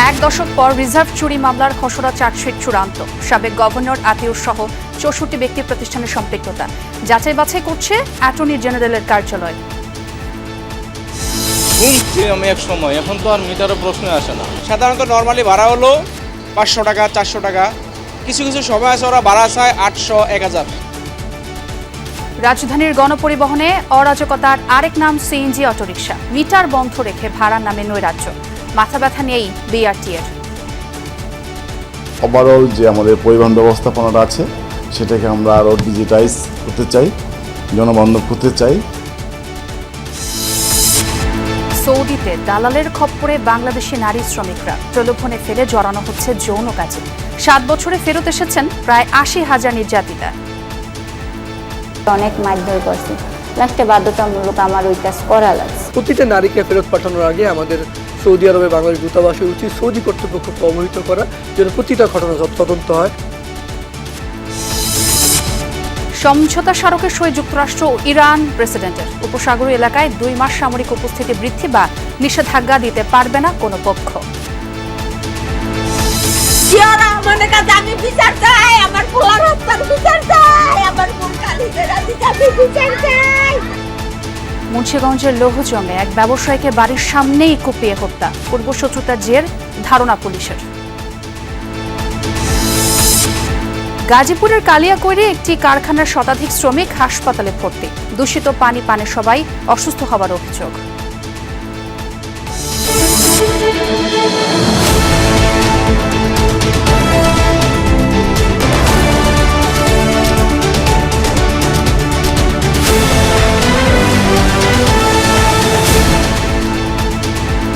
এক দশক পর রিজার্ভ চুরি মামলার খসড়া চার্জশিট চূড়ান্ত। সাবেক গভর্নর আতিউর সহ ৬৪ ব্যক্তি প্রতিষ্ঠানের সম্পৃক্ততা যাচাই বাছাই করছে অ্যাটর্নি জেনারেলের কার্যালয়। শুনছি আমি এক সময়, এখন তো আর মিটারের প্রশ্ন আসে না। সাধারণত নর্মালি ভাড়া হলো 500 টাকা 400 টাকা, কিছু কিছু সময় আছে ওরা ভাড়া চায় 800 1000। রাজধানীর গণপরিবহনে অরাজকতার আরেক নাম সিএনজি অটোরিকশা। মিটার বন্ধ রেখে ভাড়ার নামে নৈরাজ্য। মাথা ব্যথা নেই বিআরটি এর। ওভারঅল যে আমাদের পরিবহন ব্যবস্থাপনাটা আছে সেটাকে আমরা আরও ডিজিটাইজ করতে চাই, জনবান্ধব করতে চাই। সৌদিতে দালালের খপ্পরে বাংলাদেশি নারী শ্রমিকরা প্রলোভনে ফেলে জড়ানো হচ্ছে যৌন কাজে। 7 বছরে ফেরত এসেছেন প্রায় 80,000 নির্যাতিতা। অনেক মারধর করছে, লাস্টে বাধ্যতামূলক আমার ওই কাজ করা লাগছে। প্রতিটা নারীকে ফেরত পাঠানোর আগে আমাদের সৌদি আরবে বাংলাদেশ দূতাবাসের উচিত সৌদি কর্তৃপক্ষকে অবহিত করা, যেন প্রতিটা ঘটনা তদন্ত হয়। সমঝোতা স্মারকের সই যুক্তরাষ্ট্র ও ইরান প্রেসিডেন্টের। উপসাগরীয় এলাকায় 2 মাস সামরিক উপস্থিতি বৃদ্ধি বা নিষেধাজ্ঞা দিতে পারবে না কোনো পক্ষ। আমি বিচার চাই, আমার পোলার হত্যার বিচার চাই, আমার বিচার চাই। মুন্সিগঞ্জের লৌহজমে এক ব্যবসায়ীকে বাড়ির সামনেই কুপিয়ে হত্যা। পূর্বশত্রুতার জের, ধারণা পুলিশের। গাজীপুরের কালিয়াকৈরে একটি কারখানার শতাধিক শ্রমিক হাসপাতালে ভর্তি। দূষিত পানি পানে সবাই অসুস্থ হওয়ার অভিযোগ।